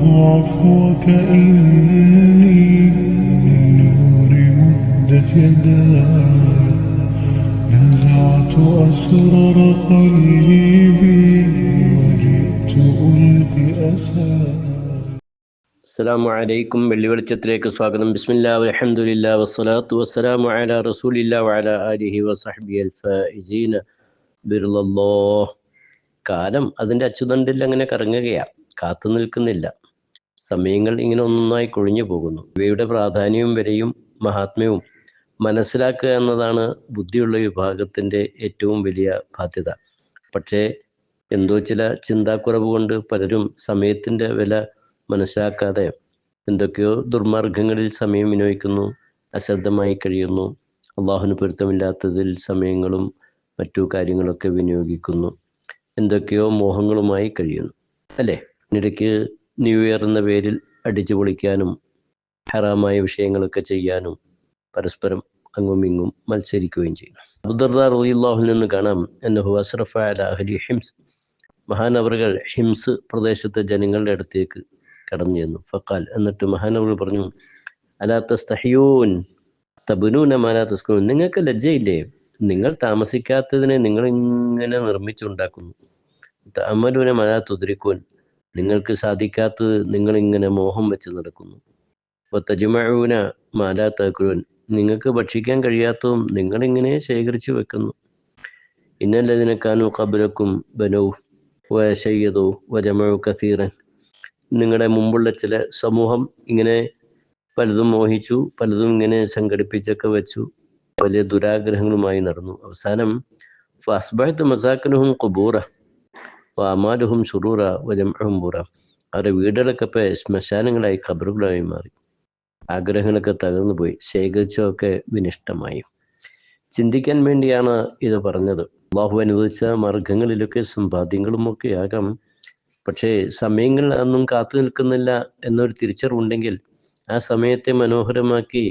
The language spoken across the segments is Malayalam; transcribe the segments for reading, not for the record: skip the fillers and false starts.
عفوك إني للنور مدت يداي نزعت أسرار قلبي وجئت ألقي أساي. അസ്സലാമു അലൈക്കും. വെള്ളിവെളിച്ചത്തിലേക്ക് സ്വാഗതം. ബിസ്മില്ലാഹി വൽഹംദുലില്ലാഹി വസ്സലാത്തു വസ്സലാമു അലാ റസൂലില്ലാഹി വഅലാ ആലിഹി വസഹ്ബിഹിൽ ഫായിസീന ബിർളല്ലാഹ്. കാലം അതിൻ്റെ അച്ചുതണ്ടിൽ അങ്ങനെ കറങ്ങുകയാണ്, കാത്തു നിൽക്കുന്നില്ല. സമയങ്ങൾ ഇങ്ങനെ ഒന്നൊന്നായി കൊഴിഞ്ഞു പോകുന്നു. ഇവയുടെ പ്രാധാന്യവും വിലയും മഹാത്മ്യവും മനസ്സിലാക്കുക എന്നതാണ് ബുദ്ധിയുള്ള വിഭാഗത്തിൻ്റെ ഏറ്റവും വലിയ ബാധ്യത. പക്ഷേ എന്തോ ചില ചിന്താക്കുറവ് കൊണ്ട് പലരും സമയത്തിൻ്റെ വില മനസ്സിലാക്കാതെ എന്തൊക്കെയോ ദുർമാർഗങ്ങളിൽ സമയം വിനിയോഗിക്കുന്നു, അശ്രദ്ധമായി കഴിയുന്നു, അള്ളാഹുവിന് പൊരുത്തമില്ലാത്തതിൽ സമയങ്ങളും മറ്റു കാര്യങ്ങളൊക്കെ വിനിയോഗിക്കുന്നു, എന്തൊക്കെയോ മോഹങ്ങളുമായി കഴിയുന്നു, അല്ലേ? ഇതിനിടയ്ക്ക് ന്യൂ ഇയർ എന്ന പേരിൽ അടിച്ചു പൊളിക്കാനും ഹറാമായ വിഷയങ്ങളൊക്കെ ചെയ്യാനും പരസ്പരം അങ്ങും ഇങ്ങും മത്സരിക്കുകയും ചെയ്യുന്നു. അബൂദർദാ റളിയല്ലാഹുവിൽ നിന്ന് കാണാം, അന്നഹു അസ്റഫ അലാ അഹ്ലി ഹിംസ്. മഹാനവറുകൾ ഹിംസ് പ്രദേശത്തെ ജനങ്ങളുടെ അടുത്തേക്ക് കടന്നു ചെന്നു. ഫഖാൽ, എന്നിട്ട് മഹാനവറുകൾ പറഞ്ഞു, അലാ തസ്തഹിയൂൻ തബ്നൂന മാ ലാ തസ്കുനൂൻ. നിങ്ങൾക്ക് ലജ്ജയില്ലേ? നിങ്ങൾ താമസിക്കാത്തതിനെ നിങ്ങൾ ഇങ്ങനെ നിർമ്മിച്ചുണ്ടാക്കുന്നു. തഅമലൂന മാ ലാ തുദ്രികൂൻ. നിങ്ങൾക്ക് സാധിക്കാത്തത് നിങ്ങൾ ഇങ്ങനെ മോഹം വെച്ച് നടക്കുന്നു. വതജ്മഊന മാ ലാ തഅകുലൂൻ. നിങ്ങൾക്ക് ഭക്ഷിക്കാൻ കഴിയാത്തതും നിങ്ങളിങ്ങനെ ശേഖരിച്ചു വെക്കുന്നു. ഇന്നല്ലദീന കാനൂ ഖബ്ലക്കും ബനൗ വശയ്യദൂ വജമഉ കസീറൻ. നിങ്ങളുടെ മുമ്പുള്ള ചില സമൂഹം ഇങ്ങനെ പലതും മോഹിച്ചു, പലതും ഇങ്ങനെ സംഘടിപ്പിച്ചൊക്കെ വെച്ചു, വലിയ ദുരാഗ്രഹങ്ങളുമായി നടന്നു. അവസാനം ഫഅസ്ബഹത മസാകിനുഹും ഖുബൂറ വഅമാലുഹും ശുറൂറ വജംഉഹും ബുറ. അവരുടെ വീടുകളൊക്കെ ഇപ്പോൾ ശ്മശാനങ്ങളായി, ഖബറുകളായി മാറി. ആഗ്രഹങ്ങളൊക്കെ തകർന്നു പോയി, ശേഖരിച്ചതൊക്കെ വിനിഷ്ടമായി. ചിന്തിക്കാൻ വേണ്ടിയാണ് ഇത് പറഞ്ഞത്. അല്ലാഹു അനുവദിച്ച മാർഗങ്ങളിലൊക്കെ സമ്പാദ്യങ്ങളുമൊക്കെ ആകാം. പക്ഷേ സമയങ്ങൾ അതൊന്നും കാത്തു നിൽക്കുന്നില്ല എന്നൊരു തിരിച്ചറിവുണ്ടെങ്കിൽ ആ സമയത്തെ മനോഹരമാക്കി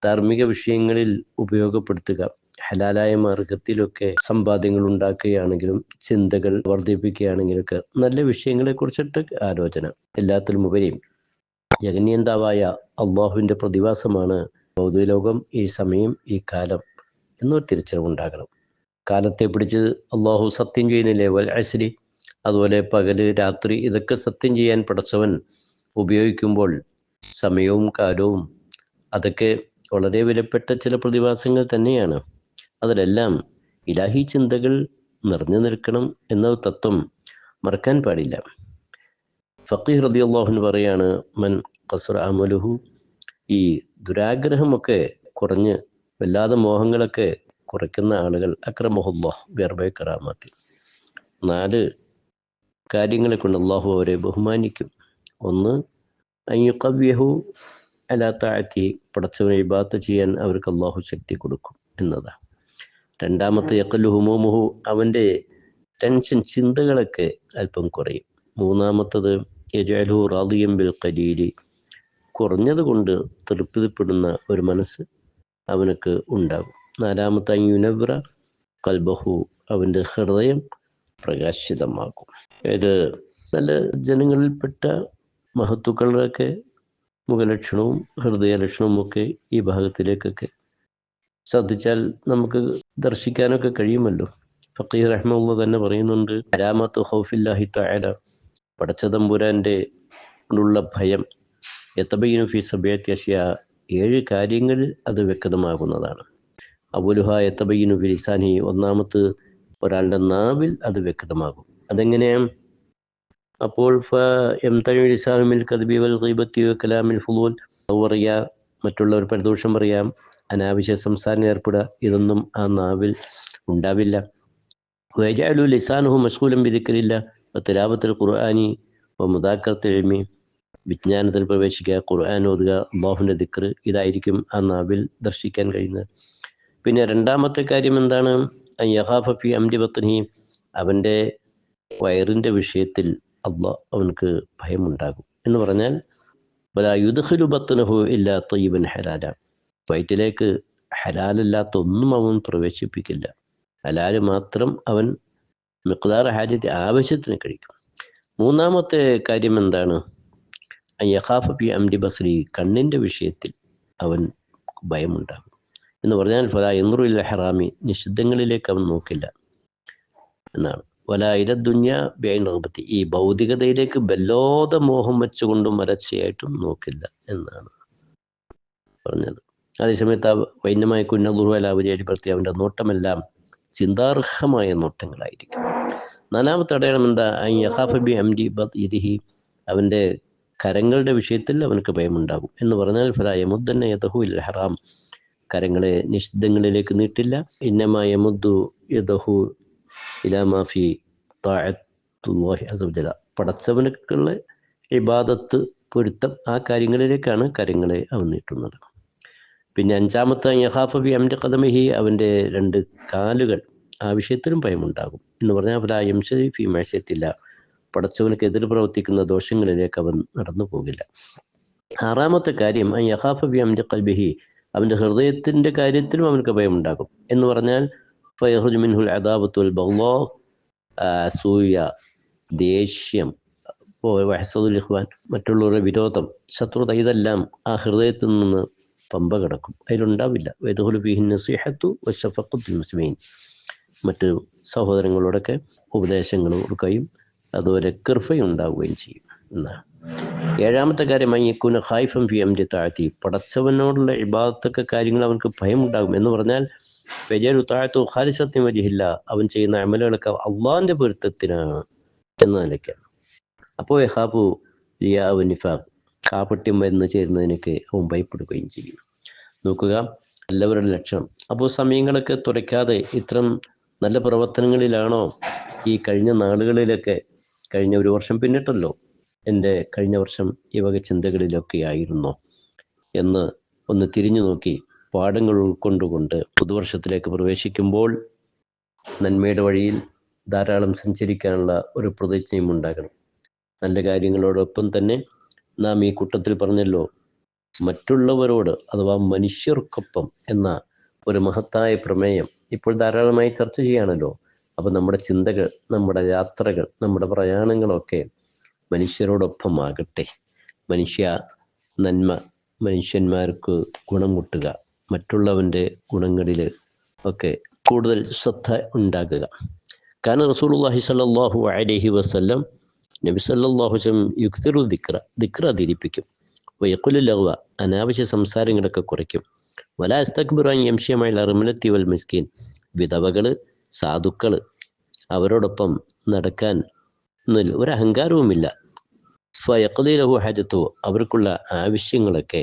ധാർമ്മിക വിഷയങ്ങളിൽ ഉപയോഗപ്പെടുത്തുക. ഹലാലായ മാർഗത്തിലൊക്കെ സമ്പാദ്യങ്ങൾ ഉണ്ടാക്കുകയാണെങ്കിലും ചിന്തകൾ വർദ്ധിപ്പിക്കുകയാണെങ്കിലൊക്കെ നല്ല വിഷയങ്ങളെക്കുറിച്ചിട്ട് ആലോചന. എല്ലാത്തിലുമുപരി ജഗന്യന്താവായ അള്ളാഹുവിൻ്റെ പ്രതിഭാസമാണ് ഭൗതികലോകം, ഈ സമയം, ഈ കാലം എന്നൊരു തിരിച്ചറിവുണ്ടാകണം. കാലത്തെ പിടിച്ച് അള്ളാഹു സത്യം ചെയ്യുന്നില്ലേ? വൽ അസ്രി. അതുപോലെ പകല് രാത്രി ഇതൊക്കെ സത്യം ചെയ്യാൻ പടച്ചവൻ ഉപയോഗിക്കുമ്പോൾ സമയവും കാലവും അതൊക്കെ വളരെ വിലപ്പെട്ട ചില പ്രതിഭാസങ്ങൾ തന്നെയാണ്. അതിലെല്ലാം ഇലാഹി ചിന്തകൾ നിറഞ്ഞു നിൽക്കണം എന്ന തത്വം മറക്കാൻ പാടില്ല. ഫഖീഹ് റളിയല്ലാഹു അൻഹു പറയാണ്, മൻ ഖസറ അമലുഹു. ഈ ദുരാഗ്രഹമൊക്കെ കുറഞ്ഞ് വല്ലാതെ മോഹങ്ങളൊക്കെ കുറയ്ക്കുന്ന ആളുകൾ അക്രമഹുല്ലാഹ് ബിഅർബഇ കറാമത്തി. 4 കാര്യങ്ങളെ കൊണ്ട് അള്ളാഹു അവരെ ബഹുമാനിക്കും. ഒന്ന്, അയ്യുഖവ്യഹു അലാ തഅതി. പടച്ചവനെ ഇബാദത്ത് ചെയ്യാൻ അവർക്ക് അള്ളാഹു ശക്തി കൊടുക്കും എന്നതാണ്. രണ്ടാമത്തെ, യഖല്ലു ഹുമൂമുഹു. അവൻ്റെ ടെൻഷൻ, ചിന്തകളൊക്കെ അല്പം കുറയും. മൂന്നാമത്തത്, യജഅലുഹു റാദിയൻ ബിൽ ഖലീലി. കുറഞ്ഞത് കൊണ്ട് തൃപ്തിപ്പെടുന്ന ഒരു മനസ്സ് അവനക്ക് ഉണ്ടാകും. നാലാമത്തെ, യുനവ്വിറ ഖൽബഹു. അവൻ്റെ ഹൃദയം പ്രകാശിതമാകും. ഇത് നല്ല ജനങ്ങളിൽപ്പെട്ട മഹത്തുക്കളുടെയൊക്കെ മുഖലക്ഷണവും ഹൃദയലക്ഷണവും ഒക്കെ ഈ ഭാഗത്തിലേക്കൊക്കെ ശ്രദ്ധിച്ചാൽ നമുക്ക് ദർശിക്കാനൊക്കെ കഴിയുമല്ലോ. ഫഖീഹ് റഹ്മത്തുള്ളാഹി തന്നെ പറയുന്നുണ്ട്, അലാമത്തു ഖൗഫില്ലാഹി തആല. പടച്ചതമ്പുരാൻ്റെ ഉള്ള ഭയം, യതബയ്യനു ഫീ സബഅത്തി അശ്യാ. 7 കാര്യങ്ങളിൽ അത് വ്യക്തമാകുന്നതാണ്. അവലുഹ യതബയ്യനു ഫി ലിസാനി. ഒന്നാമത് ഒരാളുടെ നാവിൽ അത് വ്യക്തമാകും. അതെങ്ങനെയാണ്? അപ്പോൾ യംതനു ലിസാനു മിൽ കദ്ബി വൽ ഗീബത്തി വകലാമിൽ ഫുളൂൽ. പറയാം, മറ്റുള്ളവർ പരദോഷം പറയാം, അനാവശ്യ സംസാരം ഏർപ്പെടുക, ഇതൊന്നും ആ നാവിൽ ഉണ്ടാവില്ല. വയജഅലു ലിസാനുഹു മശ്ഗൂലൻ ബിദിക്രില്ലാഹ് വതിലാവത്തിൽ ഖുർആനി വമുദാക്കറത്തിൽ ഇൽമി. വിജ്ഞാനത്തിൽ പ്രവേശിക്കുക, ഖുർആൻ ഓതുക, അല്ലാഹുവിൻ്റെ ദിക്ർ, ഇതായിരിക്കും ആ നാവിൽ ദർശിക്കാൻ കഴിയുന്നത്. പിന്നെ രണ്ടാമത്തെ കാര്യം എന്താണ്? യഖാഫ ഫി അംരി ബത്നിഹി. അവൻ്റെ വയറിൻ്റെ വിഷയത്തിൽ അവനക്ക് ഭയമുണ്ടാകും. എന്ന് പറഞ്ഞാൽ വലാ യുദ്ഖിലു ബത്നഹു ഇല്ലാ തയ്യിബൻ ഹലാല. വയറ്റിലേക്ക് ഹലാലല്ലാത്ത ഒന്നും അവൻ പ്രവേശിപ്പിക്കില്ല. ഹലാല് മാത്രം അവൻ മിഖ്ദാർ ഹാജത്ത്, ആവശ്യത്തിന് കഴിക്കും. മൂന്നാമത്തെ കാര്യം എന്താണ്? യഖാഫ ഫി അംരി ബസ്രി, കണ്ണിൻ്റെ വിഷയത്തിൽ അവൻ ഭയമുണ്ടാകും എന്ന് പറഞ്ഞാൽ ഫലാ യൻദുറു ഇലൽ ഹറാമി, നിഷിദ്ധങ്ങളിലേക്ക് അവൻ നോക്കില്ല എന്നാണ്. വലാ ഇല ദുനിയ ബിഐൻ റഗ്ബത്തി, ഈ ഭൗതികതയിലേക്ക് ബലോദ മോഹം വെച്ചുകൊണ്ടും മരച്ചയായിട്ടും നോക്കില്ല എന്നാണ് പറഞ്ഞത്. അതേസമയത്ത് വൈന്യമായ കുന്നദുർവലാവരിയായി പ്രത്യേക അവൻ്റെ നോട്ടമെല്ലാം ചിന്താർഹമായ നോട്ടങ്ങളായിരിക്കും. നാലാമത്തെ അടയാളം എന്താ? യഖാഫ ബി അംരി ബദ്ഇദിഹി, അവൻ്റെ കരങ്ങളുടെ വിഷയത്തിൽ അവനക്ക് ഭയമുണ്ടാകും എന്ന് പറഞ്ഞാൽ ഫലാ യമുദ്ദന്ന യദഹു ഇലൽ ഹറാം, കരങ്ങളെ നിഷിദ്ധങ്ങളിലേക്ക് നീട്ടില്ല. ഇന്നമാ യമുദ്ദു യദഹു ഇലാ മാ ഫി തഅത്തുല്ലാഹി അസ്സ വജല്ല, പടച്ചവനുക്കുള്ള ഇബാദത്ത്, പൊരുത്തം, ആ കാര്യങ്ങളിലേക്കാണ് കരങ്ങളെ അവൻ നീട്ടുന്നത്. പിന്നെ അഞ്ചാമത്തെ യഖാഫ ബി അംരി ഖദമിഹി, അവൻ്റെ 2 കാലുകൾ, ആ വിഷയത്തിലും ഭയമുണ്ടാകും എന്ന് പറഞ്ഞാൽ ഫലാ യംശി ഫി മഅസിയത്തില്ല, പടച്ചവനക്ക് എതിർ പ്രവർത്തിക്കുന്ന ദോഷങ്ങളിലേക്ക് അവൻ നടന്നു പോകില്ല. ആറാമത്തെ കാര്യം യഖാഫ ബി അംരി ഖൽബിഹി, അവൻ്റെ ഹൃദയത്തിൻ്റെ കാര്യത്തിലും അവനക്ക് ഭയമുണ്ടാകും എന്ന് പറഞ്ഞാൽ ഫയഖ്റുജു മിൻഹുൽ അദാവത്തു വൽ ബഗ്ളാ, അസൂയ, ദേഷ്യം, വഹ്സദുൽ ഇഖ്വാൻ, മറ്റുള്ളവരുടെ വിരോധം, ശത്രുത, ഇതെല്ലാം ആ ഹൃദയത്തിൽ നിന്ന് പമ്പ കിടക്കും, അതിലുണ്ടാവില്ല. വയദ്ഖുലു ഫീഹി നസീഹത്തു വശഫഖത്തുൽ മുസ്ലിമീൻ, മറ്റ് സഹോദരങ്ങളോടൊക്കെ ഉപദേശങ്ങൾ കൊടുക്കുകയും അതുപോലെ കൃപയുണ്ടാവുകയും ചെയ്യും എന്നാണ്. ഏഴാമത്തെ കാര്യം യകൂന ഖായിഫൻ ഫി അംരി തഅതി, പടച്ചവനോടുള്ള ഇബാദത്തൊക്കെ കാര്യങ്ങൾ അവർക്ക് ഭയമുണ്ടാകും എന്ന് പറഞ്ഞാൽ ഫയജഅലു തഅതു ഖാലിസത്തൻ വജ്ഹില്ല, അവൻ ചെയ്യുന്ന അമലുകളൊക്കെ അള്ളാഹിൻ്റെ പൊരുത്തത്തിനാണ് എന്ന നിലയ്ക്കാണ്. അപ്പോൾ യഖാഫു റിയാ വ നിഫാഖ്, കാപട്യം വരുന്ന ചേരുന്നതിനൊക്കെ അവൻ ഭയപ്പെടുകയും ചെയ്യും. നോക്കുക എല്ലാവരുടെ ലക്ഷണം. അപ്പോൾ സമയങ്ങളൊക്കെ തുറയ്ക്കാതെ ഇത്തരം നല്ല പ്രവർത്തനങ്ങളിലാണോ ഈ കഴിഞ്ഞ നാളുകളിലൊക്കെ, കഴിഞ്ഞ 1 വർഷം പിന്നിട്ടല്ലോ, എൻ്റെ കഴിഞ്ഞ വർഷം ഈ വക ചിന്തകളിലൊക്കെ ആയിരുന്നോ എന്ന് ഒന്ന് തിരിഞ്ഞു നോക്കി പാഠങ്ങൾ ഉൾക്കൊണ്ടുകൊണ്ട് പുതുവർഷത്തിലേക്ക് പ്രവേശിക്കുമ്പോൾ നന്മയുടെ വഴിയിൽ ധാരാളം സഞ്ചരിക്കാനുള്ള ഒരു പ്രതിജ്ഞയും ഉണ്ടാകണം. നല്ല കാര്യങ്ങളോടൊപ്പം തന്നെ നാം ഈ കൂട്ടത്തിൽ പറഞ്ഞല്ലോ, മറ്റുള്ളവരോട് അഥവാ മനുഷ്യർക്കൊപ്പം എന്ന ഒരു മഹത്തായ പ്രമേയം ഇപ്പോൾ ധാരാളമായി ചർച്ച ചെയ്യാണല്ലോ. അപ്പോൾ നമ്മുടെ ചിന്തകൾ, നമ്മുടെ യാത്രകൾ, നമ്മുടെ പ്രയാണങ്ങളൊക്കെ മനുഷ്യരോടൊപ്പമാകട്ടെ. മനുഷ്യ നന്മ, മനുഷ്യന്മാർക്ക് ഗുണം മുട്ടുക, മറ്റുള്ളവൻ്റെ ഗുണങ്ങളിൽ ഒക്കെ കൂടുതൽ ശ്രദ്ധ ഉണ്ടാകുക. കാരണം റസൂലുള്ളാഹി സ്വല്ലല്ലാഹു അലൈഹി വസല്ലം, നബി സല്ലല്ലാഹു അലൈഹി വസല്ലം യുക്സിറു ദിക്ര അധികരിപ്പിക്കും, വയഖുലു ലഗ്വ, അനാവശ്യ സംസാരങ്ങളൊക്കെ കുറയ്ക്കും, വലാ യസ്തക്ബിറു അൻ യംശിയ മഅൽ അർമലത്തി വൽ മിസ്കീൻ, വിധവകൾ, സാധുക്കൾ, അവരോടൊപ്പം നടക്കാൻ ഒരു അഹങ്കാരവുമില്ല. ഫയഖ്ദി ലഹു ഹജത്തു, അവർക്കുള്ള ആവശ്യങ്ങളൊക്കെ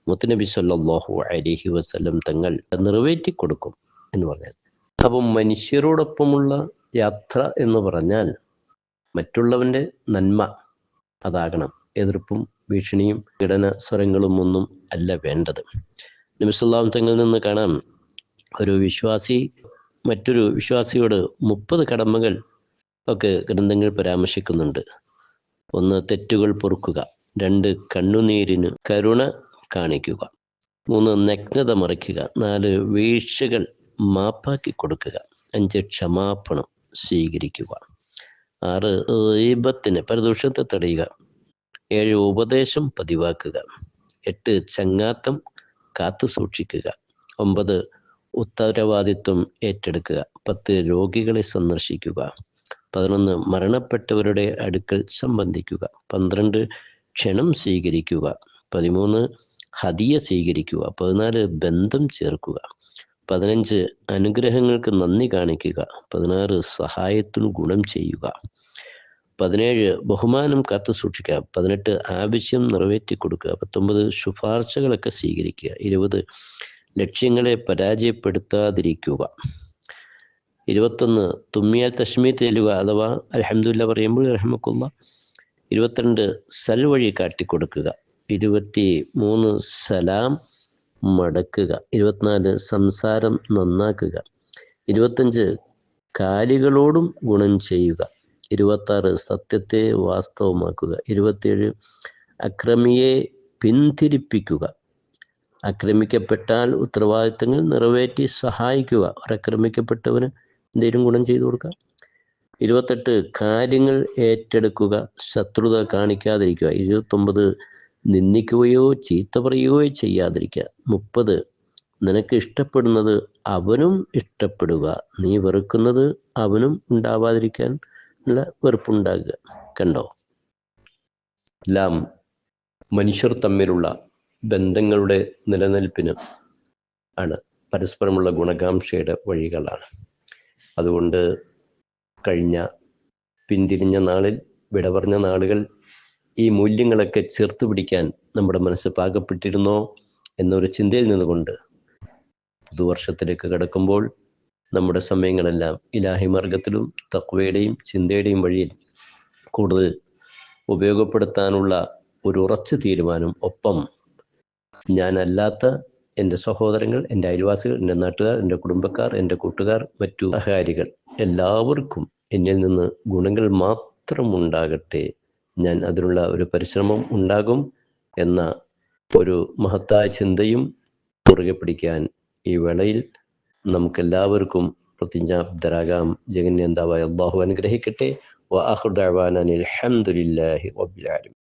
മുത്തുനബി സല്ലല്ലാഹു അലൈഹി വസല്ലം തങ്ങൾ നിറവേറ്റി കൊടുക്കും എന്ന് പറഞ്ഞാൽ. അപ്പം മനുഷ്യരോടൊപ്പമുള്ള യാത്ര എന്ന് പറഞ്ഞാൽ മറ്റുള്ളവൻ്റെ നന്മ അതാകണം. എതിർപ്പും ഭീഷണിയും പീഡന സ്വരങ്ങളും ഒന്നും അല്ല വേണ്ടത്. നബി സല്ലല്ലാഹു അലൈഹി തങ്ങളിൽ നിന്ന് കാണാം, ഒരു വിശ്വാസി മറ്റൊരു വിശ്വാസിയോട് 30 കടമകൾ ഒക്കെ ഗ്രന്ഥങ്ങൾ പരാമർശിക്കുന്നുണ്ട്. 1 തെറ്റുകൾ പൊറുക്കുക, 2 കണ്ണുനീരിന് കരുണ കാണിക്കുക, 3 നഗ്നത മറയ്ക്കുക, 4 വീഴ്ചകൾ മാപ്പാക്കി കൊടുക്കുക, 5 ക്ഷമാപണം സ്വീകരിക്കുക, 6 ഗീബത്തിന് പരദൂഷണത്തെ തടയുക, 7 ഉപദേശം പതിവാക്കുക, 8 ചങ്ങാത്തം കാത്തു സൂക്ഷിക്കുക, 9 ഉത്തരവാദിത്വം ഏറ്റെടുക്കുക, 10 രോഗികളെ സന്ദർശിക്കുക, 11 മരണപ്പെട്ടവരുടെ അടുക്കൽ സംബന്ധിക്കുക, 12 ക്ഷണം സ്വീകരിക്കുക, 13 ഹദിയ സ്വീകരിക്കുക, 14 ബന്ധം ചേർക്കുക, 15 അനുഗ്രഹങ്ങൾക്ക് നന്ദി കാണിക്കുക, 16 സഹായത്തിന് ഗുണം ചെയ്യുക, 17 ബഹുമാനം കാത്തു സൂക്ഷിക്കുക, 18 ആവശ്യം നിറവേറ്റി കൊടുക്കുക, 19 ശുപാർശകളൊക്കെ സ്വീകരിക്കുക, 20 ലക്ഷ്യങ്ങളെ പരാജയപ്പെടുത്താതിരിക്കുക, 21 തുമ്മിയാൽ തശ്മീത്ത് ചെല്ലുക അഥവാ അൽഹംദുലില്ലാഹ് പറയുമ്പോൾ റഹ്മക്കുള്ള, 22 സൽവഴി കാട്ടിക്കൊടുക്കുക, 23 സലാം മടക്കുക, 24 സംസാരം നന്നാക്കുക, 25 കാലികളോടും ഗുണം ചെയ്യുക, 26 സത്യത്തെ വാസ്തവമാക്കുക, 27 അക്രമിയെ പിന്തിരിപ്പിക്കുക, ആക്രമിക്കപ്പെട്ടാൽ ഉത്തരവാദിത്തങ്ങൾ നിറവേറ്റി സഹായിക്കുക, ഒരാക്രമിക്കപ്പെട്ടവന് എന്തെങ്കിലും ഗുണം ചെയ്തു കൊടുക്കുക, 28 കാര്യങ്ങൾ ഏറ്റെടുക്കുക, ശത്രുത കാണിക്കാതിരിക്കുക, 29 നിന്ദിക്കുകയോ ചീത്ത പറയുകയോ ചെയ്യാതിരിക്കുക. 30 നിനക്ക് ഇഷ്ടപ്പെടുന്നത് അവനും ഇഷ്ടപ്പെടുക, നീ വെറുക്കുന്നത് അവനും ഉണ്ടാവാതിരിക്കാൻ ഉള്ള വെറുപ്പുണ്ടാകുക. കണ്ടോ, എല്ലാം മനുഷ്യർ തമ്മിലുള്ള ബന്ധങ്ങളുടെ നിലനിൽപ്പിന് ആണ്, പരസ്പരമുള്ള ഗുണകാംക്ഷയുടെ വഴികളാണ്. അതുകൊണ്ട് കഴിഞ്ഞ പിന്തിരിഞ്ഞ നാളിൽ, വിട പറഞ്ഞ നാളുകൾ, ഈ മൂല്യങ്ങളൊക്കെ ചേർത്ത് പിടിക്കാൻ നമ്മുടെ മനസ്സ് പാകപ്പെട്ടിരുന്നോ എന്നൊരു ചിന്തയിൽ നിന്നുകൊണ്ട് പുതുവർഷത്തിലേക്ക് കടക്കുമ്പോൾ നമ്മുടെ സമയങ്ങളെല്ലാം ഇലാഹി മാർഗത്തിലും തഖ്വയുടെയും ചിന്തയുടെയും വഴിയിൽ കൂടുതൽ ഉപയോഗപ്പെടുത്താനുള്ള ഒരു ഉറച്ച തീരുമാനം, ഒപ്പം ഞാനല്ലാത്ത എൻ്റെ സഹോദരങ്ങൾ, എൻ്റെ അയൽവാസികൾ, എൻ്റെ നാട്ടുകാർ, എൻ്റെ കുടുംബക്കാർ, എൻ്റെ കൂട്ടുകാർ, മറ്റു സഹകാരികൾ എല്ലാവർക്കും എന്നിൽ നിന്ന് ഗുണങ്ങൾ മാത്രം ഉണ്ടാകട്ടെ, ഞാൻ അതിനുള്ള ഒരു പരിശ്രമം ഉണ്ടാകും എന്ന ഒരു മഹത്തായ ചിന്തയും മുറുകെ പിടിക്കാൻ ഈ വേളയിൽ നമുക്കെല്ലാവർക്കും പ്രതിജ്ഞാബദ്ധരാകാം. ജഗന്യന്താവായ അല്ലാഹു അനുഗ്രഹിക്കട്ടെ. വ ആഖിറു ദഅവാനാ അൽഹംദുലില്ലാഹി റബ്ബിൽ ആലമീൻ.